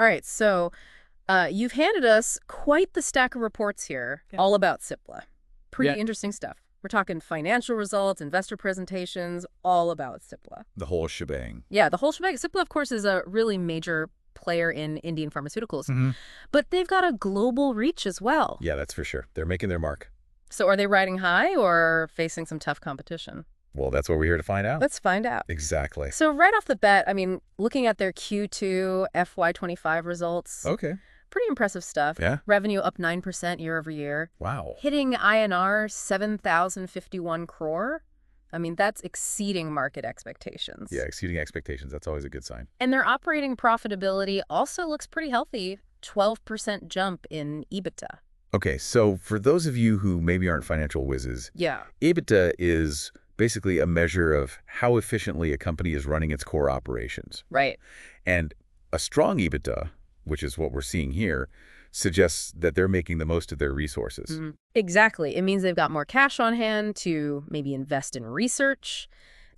All right, so you've handed us quite the stack of reports here, Yeah. all about Cipla. Pretty Yeah. interesting stuff. We're talking financial results, investor presentations, all about Cipla. The whole shebang. Yeah, the whole shebang. Cipla, of course, is a really major player in Indian pharmaceuticals, Mm-hmm. but they've got a global reach as well. Yeah, that's for sure. They're making their mark. So are they riding high or facing some tough competition? Well, that's what we're here to find out. Let's find out. Exactly. So right off the bat, I mean, looking at their Q2 FY25 results, Okay. pretty impressive stuff. Yeah. Revenue up 9% year over year. Wow. Hitting INR 7,051 crore. I mean, that's exceeding market expectations. Yeah, exceeding expectations. That's always a good sign. And their operating profitability also looks pretty healthy. 12% jump in EBITDA. Okay, so for those of you who maybe aren't financial whizzes, Yeah. EBITDA is basically a measure of how efficiently a company is running its core operations. Right. And a strong EBITDA, which is what we're seeing here, suggests that they're making the most of their resources. Exactly. It means they've got more cash on hand to maybe invest in research,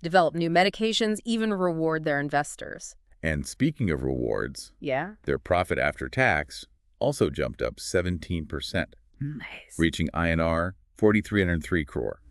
develop new medications, even reward their investors. And speaking of rewards, Yeah. their profit after tax also jumped up 17%, Nice. reaching INR 4,303 crore.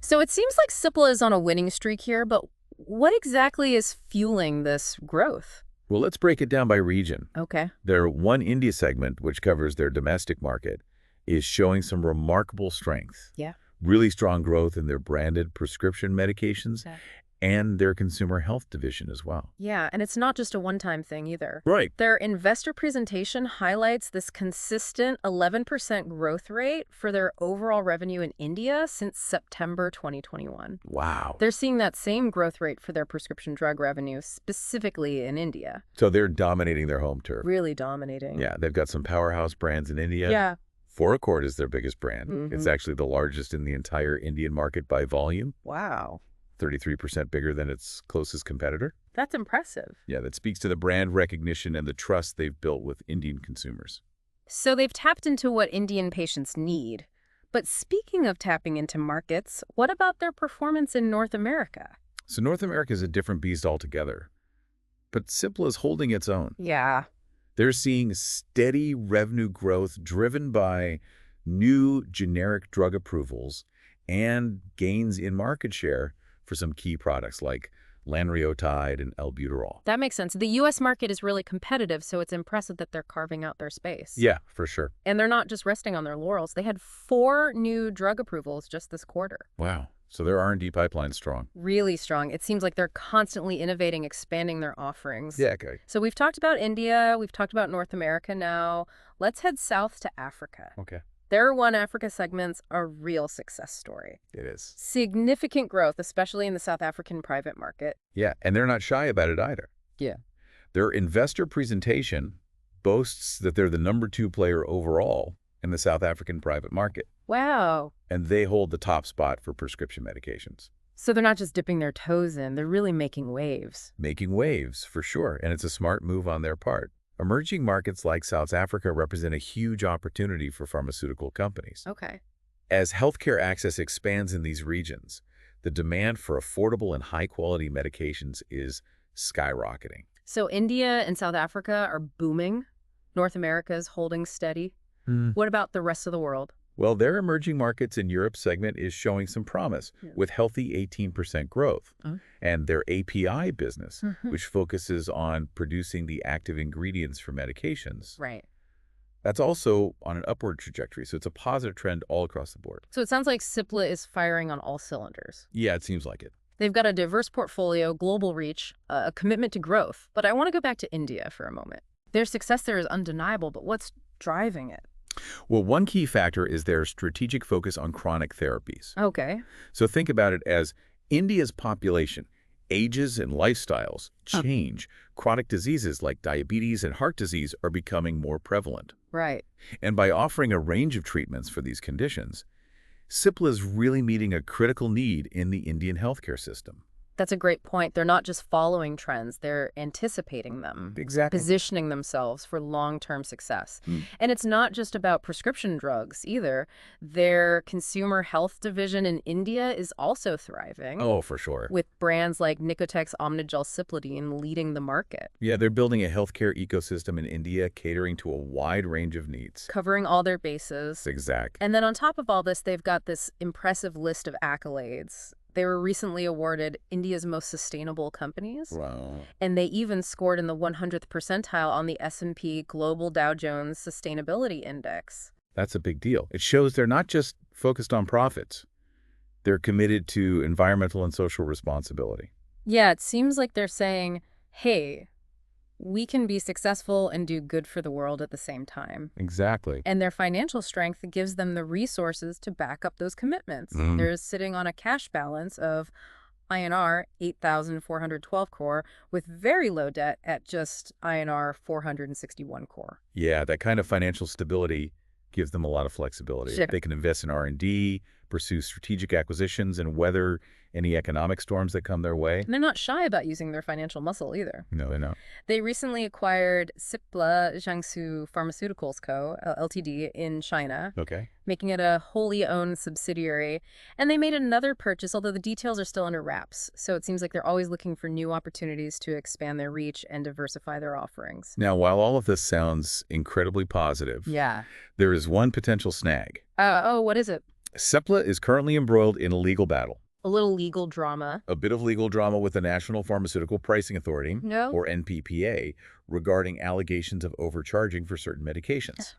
So it seems like Cipla is on a winning streak here, but what exactly is fueling this growth? Well, let's break it down by region. Okay. Their One India segment, which covers their domestic market, is showing some remarkable strength. Yeah. Really strong growth in their branded prescription medications Yeah. and their consumer health division as well. Yeah, and it's not just a one-time thing either. Right. Their investor presentation highlights this consistent 11% growth rate for their overall revenue in India since September 2021. Wow. They're seeing that same growth rate for their prescription drug revenue, specifically in India. So they're dominating their home turf. Really dominating. Yeah, they've got some powerhouse brands in India. Yeah. Foracort is their biggest brand. Mhm. It's actually the largest in the entire Indian market by volume, Wow. 33% bigger than its closest competitor. That's impressive. Yeah, that speaks to the brand recognition and the trust they've built with Indian consumers. So they've tapped into what Indian patients need. But speaking of tapping into markets, what about their performance in North America? So North America is a different beast altogether. But Cipla is holding its own. Yeah. They're seeing steady revenue growth driven by new generic drug approvals and gains in market share for some key products like lanreotide and albuterol. That makes sense. The U.S. market is really competitive, so it's impressive that they're carving out their space. Yeah, for sure. And they're not just resting on their laurels. They had 4 new drug approvals just this quarter. Wow. So their R&D pipeline's strong. Really strong. It seems like they're constantly innovating, expanding their offerings. Yeah, okay. So we've talked about India, we've talked about North America now. Let's head south to Africa. Okay. Their One Africa segment's a real success story. It is. Significant growth, especially in the South African private market. Yeah, and they're not shy about it either. Yeah. Their investor presentation boasts that they're the #2 player overall in the South African private market, Wow. and they hold the top spot for prescription medications. So they're not just dipping their toes in, they're really making waves. Making waves, for sure, and it's a smart move on their part. Emerging markets like South Africa represent a huge opportunity for pharmaceutical companies. Okay. As healthcare access expands in these regions, the demand for affordable and high-quality medications is skyrocketing. So India and South Africa are booming. North America is holding steady. What about the rest of the world? Well, their emerging markets in Europe segment is showing some promise with healthy 18% growth. And their API business, which focuses on producing the active ingredients for medications, Right. that's also on an upward trajectory. So it's a positive trend all across the board. So it sounds like Cipla is firing on all cylinders. Yeah, it seems like it. They've got a diverse portfolio, global reach, a commitment to growth. But I want to go back to India for a moment. Their success there is undeniable, but what's driving it? Well, one key factor is their strategic focus on chronic therapies. Okay. So think about it as India's population, ages and lifestyles change. Chronic diseases like diabetes and heart disease are becoming more prevalent. Right. And by offering a range of treatments for these conditions, Cipla is really meeting a critical need in the Indian healthcare system. That's a great point. They're not just following trends, they're anticipating them, Exactly. positioning themselves for long-term success. Mm. And it's not just about prescription drugs either. Their consumer health division in India is also thriving, Oh, for sure. with brands like Nicotex Omnigel Cipladine leading the market, Yeah, they're building a healthcare ecosystem in India catering to a wide range of needs. covering all their bases. Exact. And then on top of all this, they've got this impressive list of accolades. They were recently awarded India's most sustainable companies, Wow. and they even scored in the 100th percentile on the S&P Global Dow Jones Sustainability Index. That's a big deal. It shows they're not just focused on profits. They're committed to environmental and social responsibility. Yeah, it seems like they're saying, hey, we can be successful and do good for the world at the same time. Exactly. And their financial strength gives them the resources to back up those commitments. Mhm. They're sitting on a cash balance of INR 8,412 crore with very low debt at just INR 461 crore. Yeah, that kind of financial stability gives them a lot of flexibility. Sure. They can invest in R&D, pursue strategic acquisitions, and weather any economic storms that come their way. And they're not shy about using their financial muscle either. No, they're not. They recently acquired Cipla Jiangsu Pharmaceuticals Co. Ltd in China, Okay. making it a wholly owned subsidiary. And they made another purchase, although the details are still under wraps. So it seems like they're always looking for new opportunities to expand their reach and diversify their offerings. Now, while all of this sounds incredibly positive, Yeah. there is one potential snag. Oh, what is it? Cipla is currently embroiled in a legal battle. A little legal drama. A bit of legal drama with the National Pharmaceutical Pricing Authority, No? or NPPA, regarding allegations of overcharging for certain medications.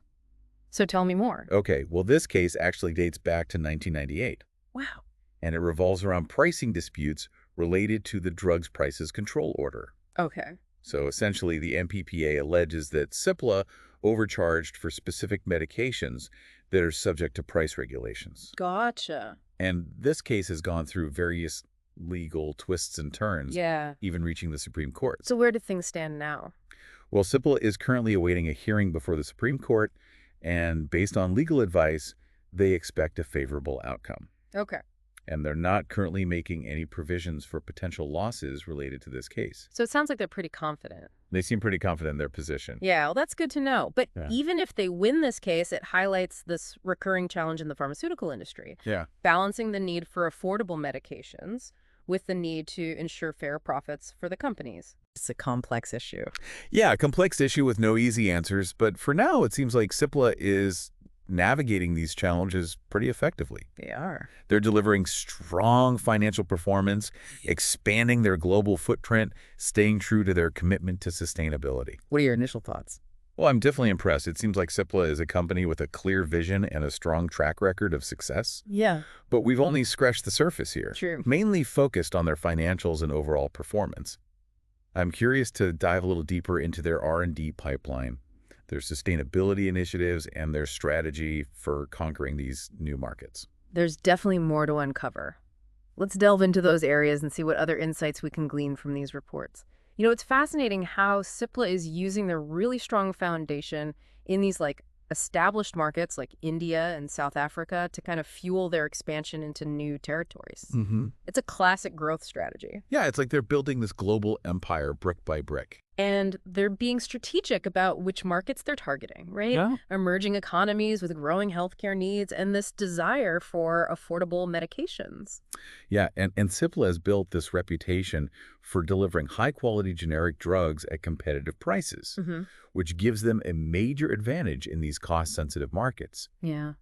So tell me more. Okay, well, this case actually dates back to 1998, Wow. and it revolves around pricing disputes related to the Drugs Prices Control Order. Okay. So essentially, the NPPA alleges that Cipla overcharged for specific medications that are subject to price regulations. Gotcha. And this case has gone through various legal twists and turns, Yeah. even reaching the Supreme Court. So where do things stand now? Well, Cipla is currently awaiting a hearing before the Supreme Court, and based on legal advice, they expect a favorable outcome. Okay. And they're not currently making any provisions for potential losses related to this case. So it sounds like they're pretty confident. They seem pretty confident in their position. Yeah, well, that's good to know. But Yeah. even if they win this case, it highlights this recurring challenge in the pharmaceutical industry, Yeah. balancing the need for affordable medications with the need to ensure fair profits for the companies. It's a complex issue. Yeah, a complex issue with no easy answers, but for now, it seems like Cipla is navigating these challenges pretty effectively. They are. They're delivering strong financial performance, expanding their global footprint, staying true to their commitment to sustainability. What are your initial thoughts? Well, I'm definitely impressed. It seems like Cipla is a company with a clear vision and a strong track record of success. Yeah, But we've only scratched the surface here, true. mainly focused on their financials and overall performance. I'm curious to dive a little deeper into their R&D pipeline, their sustainability initiatives, and their strategy for conquering these new markets. There's definitely more to uncover. Let's delve into those areas and see what other insights we can glean from these reports. You know, it's fascinating how Cipla is using their really strong foundation in these established markets like India and South Africa to kind of fuel their expansion into new territories. Mm-hmm. It's a classic growth strategy. Yeah, it's like they're building this global empire brick by brick. And they're being strategic about which markets they're targeting, right? Yeah. Emerging economies with growing healthcare needs and this desire for affordable medications. Yeah, and Cipla has built this reputation for delivering high-quality generic drugs at competitive prices, Mm-hmm. which gives them a major advantage in these cost-sensitive markets. Yeah,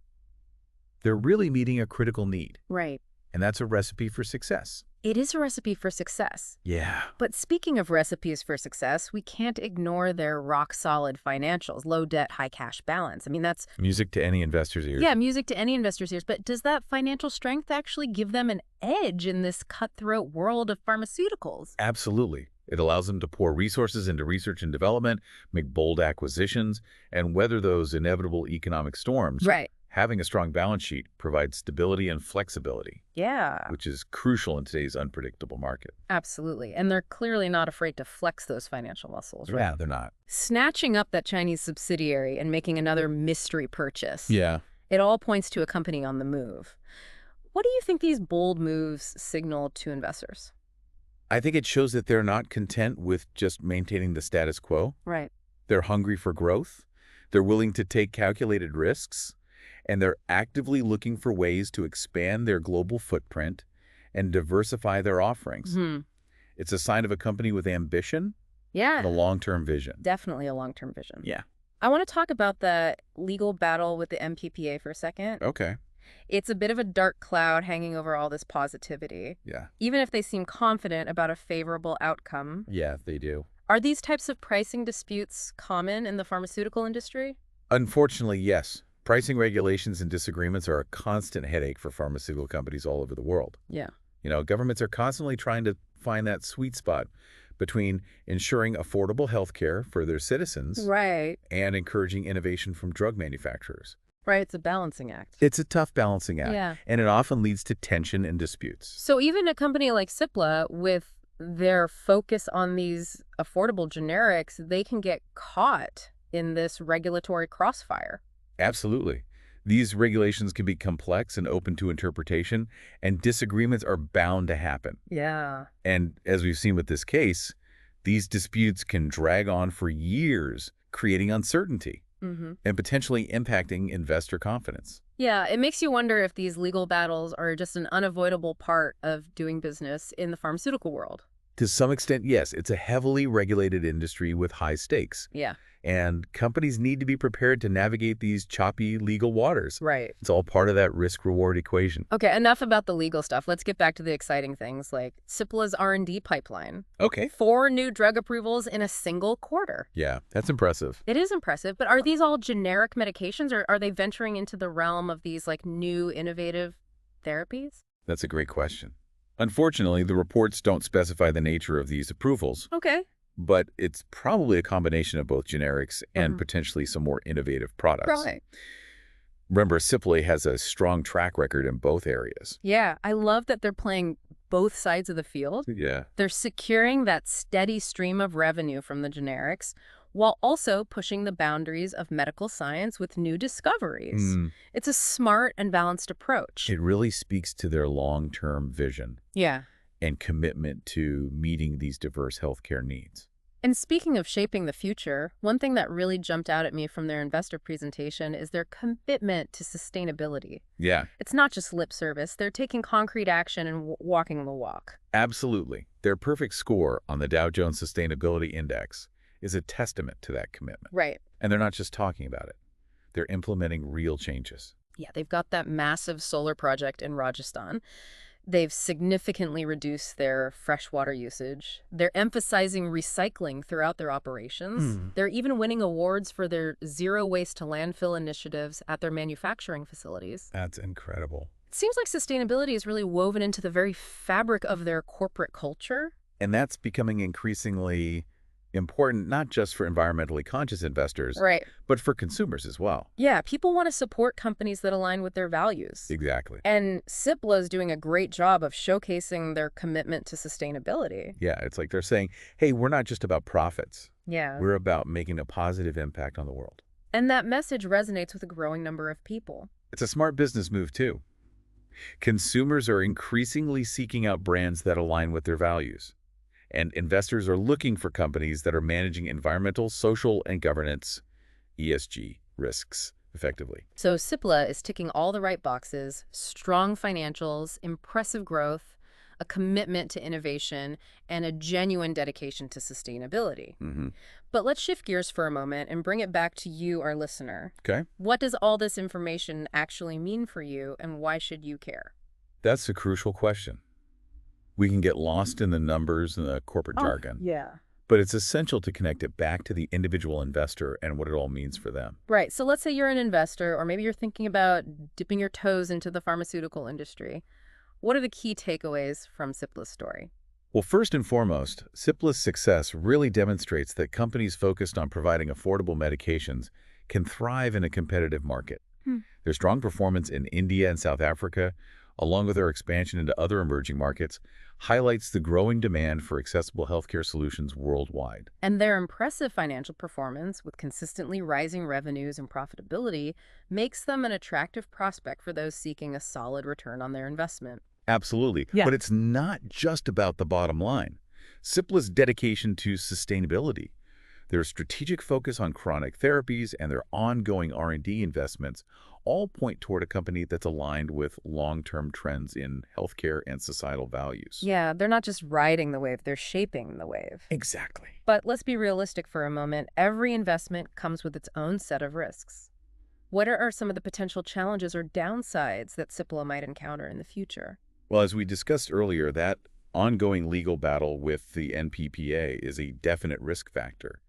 They're really meeting a critical need, right. and that's a recipe for success. It is a recipe for success. Yeah. But speaking of recipes for success, we can't ignore their rock-solid financials, low debt, high cash balance. I mean, that's, Music to any investor's ears. yeah, music to any investor's ears. But does that financial strength actually give them an edge in this cutthroat world of pharmaceuticals? Absolutely. It allows them to pour resources into research and development, make bold acquisitions, and weather those inevitable economic storms. Right. Having a strong balance sheet provides stability and flexibility, Yeah, which is crucial in today's unpredictable market. absolutely. And they're clearly not afraid to flex those financial muscles, right? Yeah, they're not. Snatching up that Chinese subsidiary and making another mystery purchase. Yeah. It all points to a company on the move. What do you think these bold moves signal to investors? I think it shows that they're not content with just maintaining the status quo. Right. They're hungry for growth. They're willing to take calculated risks, and they're actively looking for ways to expand their global footprint and diversify their offerings. Hmm. It's a sign of a company with ambition and Yeah, a long-term vision. definitely a long-term vision. Yeah. I want to talk about the legal battle with the MPPA for a second. Okay. It's a bit of a dark cloud hanging over all this positivity. Yeah. Even if they seem confident about a favorable outcome, Yeah, they do. are these types of pricing disputes common in the pharmaceutical industry? Unfortunately, yes. Pricing regulations and disagreements are a constant headache for pharmaceutical companies all over the world. Yeah. Governments are constantly trying to find that sweet spot between ensuring affordable health care for their citizens Right. and encouraging innovation from drug manufacturers. Right, it's a balancing act. It's a tough balancing act, Yeah. and it often leads to tension and disputes. So even a company like Cipla, with their focus on these affordable generics, they can get caught in this regulatory crossfire. Absolutely. These regulations can be complex and open to interpretation, and disagreements are bound to happen. Yeah. And as we've seen with this case, these disputes can drag on for years, creating uncertainty Mm-hmm. and potentially impacting investor confidence. Yeah, it makes you wonder if these legal battles are just an unavoidable part of doing business in the pharmaceutical world. To some extent, yes, it's a heavily regulated industry with high stakes, Yeah. and companies need to be prepared to navigate these choppy legal waters. Right. It's all part of that risk-reward equation. Okay, enough about the legal stuff. Let's get back to the exciting things like Cipla's R&D pipeline. Okay. 4 new drug approvals in a single quarter. Yeah, that's impressive. It is impressive, but are these all generic medications, or are they venturing into the realm of these like new innovative therapies? That's a great question. Unfortunately, the reports don't specify the nature of these approvals, Okay. but it's probably a combination of both generics and Mhm. potentially some more innovative products. Right. Remember, Cipla has a strong track record in both areas. Yeah, I love that they're playing both sides of the field. Yeah. They're securing that steady stream of revenue from the generics while also pushing the boundaries of medical science with new discoveries. Mm, It's a smart and balanced approach. it really speaks to their long-term vision Yeah. and commitment to meeting these diverse healthcare needs. And speaking of shaping the future, one thing that really jumped out at me from their investor presentation is their commitment to sustainability. Yeah, It's not just lip service. They're taking concrete action and walking the walk. absolutely. Their perfect score on the Dow Jones Sustainability Index is a testament to that commitment. Right. And they're not just talking about it. They're implementing real changes. Yeah, they've got that massive solar project in Rajasthan. They've significantly reduced their freshwater usage. They're emphasizing recycling throughout their operations. They're even winning awards for their zero waste to landfill initiatives at their manufacturing facilities. That's incredible. It seems like sustainability is really woven into the very fabric of their corporate culture. And that's becoming increasingly important, not just for environmentally conscious investors, Right. but for consumers as well. Yeah, people want to support companies that align with their values. Exactly. And Cipla is doing a great job of showcasing their commitment to sustainability. Yeah, it's like they're saying, hey, we're not just about profits. Yeah. We're about making a positive impact on the world. And that message resonates with a growing number of people. It's a smart business move, too. Consumers are increasingly seeking out brands that align with their values. And investors are looking for companies that are managing environmental, social, and governance, ESG, risks effectively. So Cipla is ticking all the right boxes: strong financials, impressive growth, a commitment to innovation, and a genuine dedication to sustainability. But let's shift gears for a moment and bring it back to you, our listener. Okay? What does all this information actually mean for you, and why should you care? That's a crucial question. We can get lost in the numbers and the corporate jargon, Yeah. but it's essential to connect it back to the individual investor and what it all means for them. Right. So let's say you're an investor, or maybe you're thinking about dipping your toes into the pharmaceutical industry. What are the key takeaways from Cipla's story? Well, first and foremost, Cipla's success really demonstrates that companies focused on providing affordable medications can thrive in a competitive market. Their strong performance in India and South Africa, along with their expansion into other emerging markets, highlights the growing demand for accessible healthcare solutions worldwide. And their impressive financial performance, with consistently rising revenues and profitability, makes them an attractive prospect for those seeking a solid return on their investment. Absolutely. Yeah. But it's not just about the bottom line. Cipla's dedication to sustainability, their strategic focus on chronic therapies, and their ongoing R&D investments all point toward a company that's aligned with long-term trends in healthcare and societal values. Yeah, they're not just riding the wave, they're shaping the wave. Exactly. But let's be realistic for a moment. Every investment comes with its own set of risks. What are some of the potential challenges or downsides that Cipla might encounter in the future? Well, as we discussed earlier, that ongoing legal battle with the NPPA is a definite risk factor.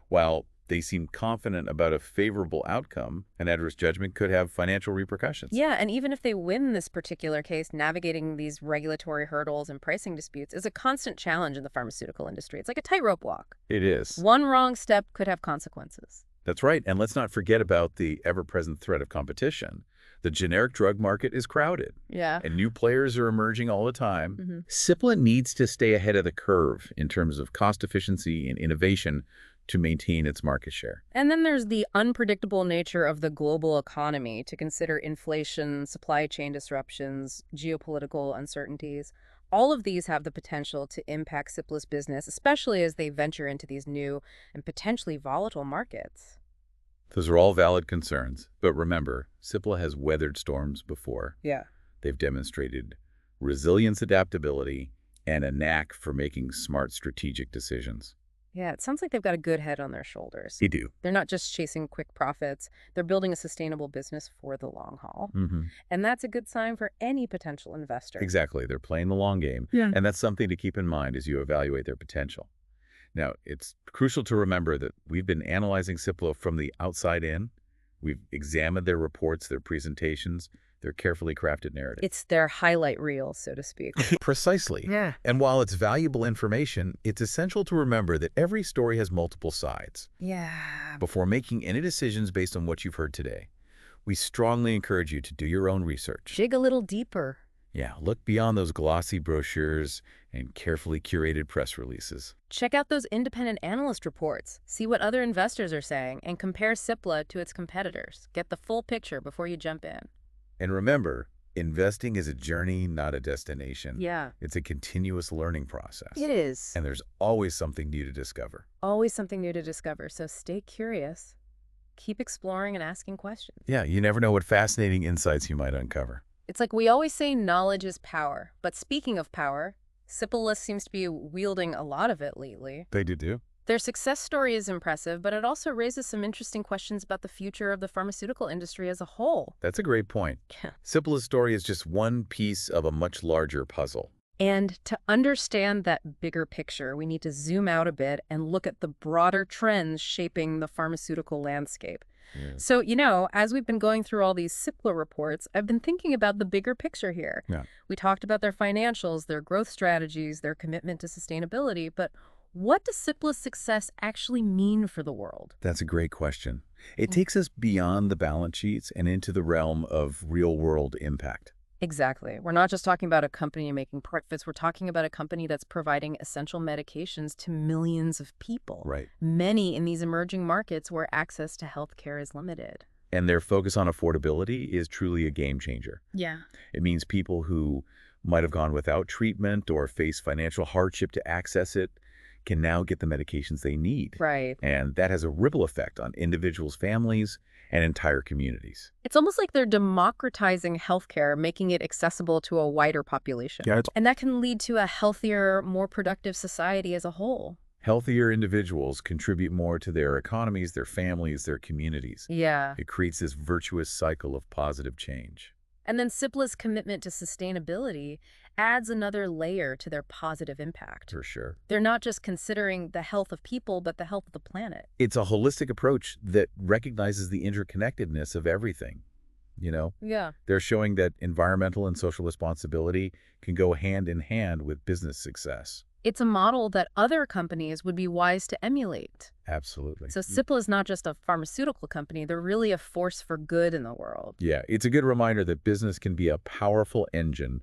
While they seem confident about a favorable outcome, an adverse judgment could have financial repercussions. Yeah, and even if they win this particular case, navigating these regulatory hurdles and pricing disputes is a constant challenge in the pharmaceutical industry. It's like a tightrope walk. It is. One wrong step could have consequences. That's right. And let's not forget about the ever-present threat of competition. The generic drug market is crowded, Yeah. and new players are emerging all the time. Mm-hmm. Cipla needs to stay ahead of the curve in terms of cost efficiency and innovation to maintain its market share. And then there's the unpredictable nature of the global economy to consider inflation, supply chain disruptions, geopolitical uncertainties. All of these have the potential to impact Cipla's business, especially as they venture into these new and potentially volatile markets. Those are all valid concerns, but remember, Cipla has weathered storms before. Yeah. They've demonstrated resilience, adaptability, and a knack for making smart strategic decisions. Yeah, it sounds like they've got a good head on their shoulders. They do. They're not just chasing quick profits. They're building a sustainable business for the long haul. And that's a good sign for any potential investor. Exactly. They're playing the long game, Yeah. and that's something to keep in mind as you evaluate their potential. Now, it's crucial to remember that we've been analyzing Cipla from the outside in. We've examined their reports, their presentations, their carefully crafted narrative. It's their highlight reel, so to speak. Precisely. Yeah. And while it's valuable information, it's essential to remember that every story has multiple sides. Yeah. Before making any decisions based on what you've heard today, we strongly encourage you to do your own research. Dig a little deeper. Yeah, look beyond those glossy brochures and carefully curated press releases. Check out those independent analyst reports. See what other investors are saying and compare Cipla to its competitors. Get the full picture before you jump in. And remember, investing is a journey, not a destination. Yeah. It's a continuous learning process. It is. And there's always something new to discover. Always something new to discover, so stay curious. Keep exploring and asking questions. Yeah, you never know what fascinating insights you might uncover. It's like we always say knowledge is power. But speaking of power, Cipla seems to be wielding a lot of it lately. They do. Their success story is impressive, but it also raises some interesting questions about the future of the pharmaceutical industry as a whole. That's a great point. Yeah. Cipla's story is just one piece of a much larger puzzle. And to understand that bigger picture, we need to zoom out a bit and look at the broader trends shaping the pharmaceutical landscape. Yeah. So, as we've been going through all these Cipla reports, I've been thinking about the bigger picture here. Yeah. We talked about their financials, their growth strategies, their commitment to sustainability, but what does Cipla's success actually mean for the world? That's a great question. It takes us beyond the balance sheets and into the realm of real-world impact. Exactly. We're not just talking about a company making profits. We're talking about a company that's providing essential medications to millions of people. Right. Many in these emerging markets where access to healthcare is limited. And their focus on affordability is truly a game changer. Yeah. It means people who might have gone without treatment or face financial hardship to access it can now get the medications they need. Right. And that has a ripple effect on individuals' families and entire communities. It's almost like they're democratizing healthcare, making it accessible to a wider population. Yeah, And that can lead to a healthier, more productive society as a whole. healthier individuals contribute more to their economies, their families, their communities. Yeah. It creates this virtuous cycle of positive change. And then Cipla's commitment to sustainability adds another layer to their positive impact. For sure. They're not just considering the health of people, but the health of the planet. It's a holistic approach that recognizes the interconnectedness of everything. Yeah. They're showing that environmental and social responsibility can go hand in hand with business success. It's a model that other companies would be wise to emulate. Absolutely. So Cipla is not just a pharmaceutical company. They're really a force for good in the world. Yeah, it's a good reminder that business can be a powerful engine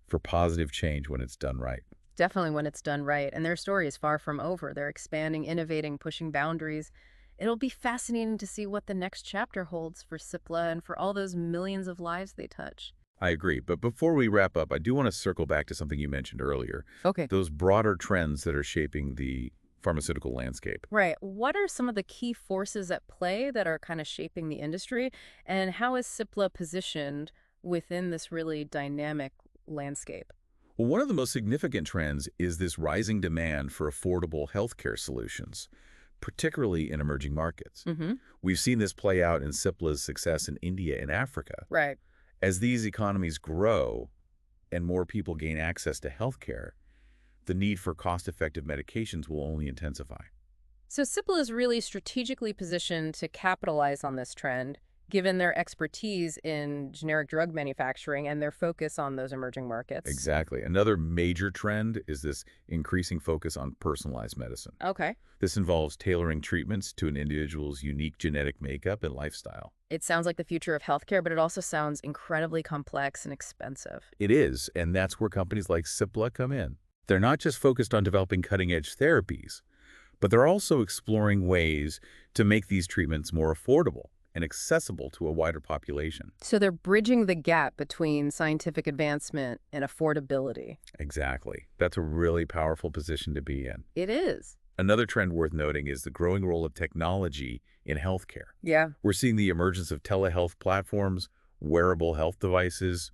for positive change when it's done right. Definitely when it's done right. And their story is far from over. They're expanding, innovating, pushing boundaries. It'll be fascinating to see what the next chapter holds for Cipla and for all those millions of lives they touch. I agree. But before we wrap up, I do want to circle back to something you mentioned earlier, Okay. those broader trends that are shaping the pharmaceutical landscape. Right. What are some of the key forces at play that are kind of shaping the industry? And how is Cipla positioned within this really dynamic landscape? Well, one of the most significant trends is this rising demand for affordable healthcare solutions, particularly in emerging markets. Mm-hmm. We've seen this play out in Cipla's success in India and Africa. Right. As these economies grow and more people gain access to healthcare, the need for cost-effective medications will only intensify. So Cipla is really strategically positioned to capitalize on this trend, given their expertise in generic drug manufacturing and their focus on those emerging markets. Exactly. Another major trend is this increasing focus on personalized medicine. Okay. This involves tailoring treatments to an individual's unique genetic makeup and lifestyle. It sounds like the future of healthcare, but it also sounds incredibly complex and expensive. It is, and that's where companies like Cipla come in. They're not just focused on developing cutting-edge therapies, but they're also exploring ways to make these treatments more affordable and accessible to a wider population. So they're bridging the gap between scientific advancement and affordability. Exactly. That's a really powerful position to be in. It is. Another trend worth noting is the growing role of technology in healthcare. Yeah. We're seeing the emergence of telehealth platforms, wearable health devices,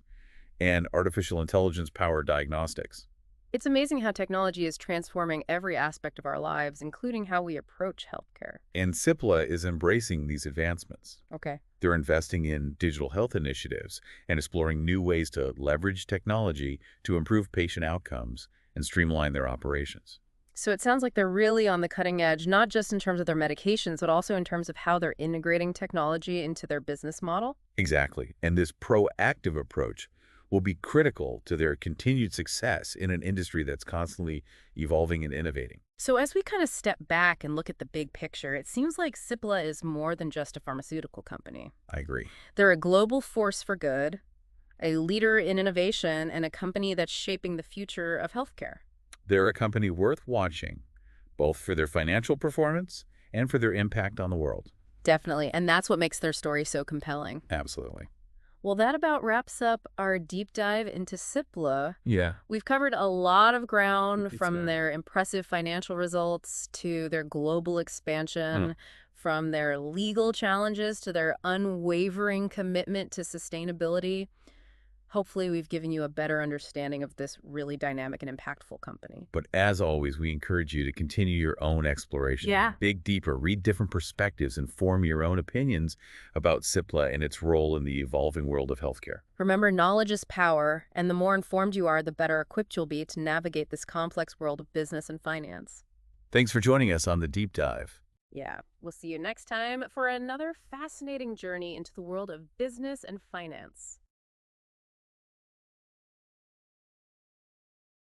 and artificial intelligence-powered diagnostics. It's amazing how technology is transforming every aspect of our lives, including how we approach healthcare. And Cipla is embracing these advancements. Okay. They're investing in digital health initiatives and exploring new ways to leverage technology to improve patient outcomes and streamline their operations. So it sounds like they're really on the cutting edge, not just in terms of their medications, but also in terms of how they're integrating technology into their business model. Exactly. And this proactive approach will be critical to their continued success in an industry that's constantly evolving and innovating. So as we kind of step back and look at the big picture, it seems like Cipla is more than just a pharmaceutical company. I agree. They're a global force for good, a leader in innovation, and a company that's shaping the future of healthcare. They're a company worth watching, both for their financial performance and for their impact on the world. Definitely. And that's what makes their story so compelling. Absolutely. Well, that about wraps up our deep dive into Cipla. Yeah. We've covered a lot of ground It's from their impressive financial results to their global expansion, from their legal challenges to their unwavering commitment to sustainability. Hopefully, we've given you a better understanding of this really dynamic and impactful company. But as always, we encourage you to continue your own exploration. Yeah. Dig deeper, read different perspectives, and form your own opinions about Cipla and its role in the evolving world of healthcare. Remember, knowledge is power, and the more informed you are, the better equipped you'll be to navigate this complex world of business and finance. Thanks for joining us on the Deep Dive. Yeah, we'll see you next time for another fascinating journey into the world of business and finance.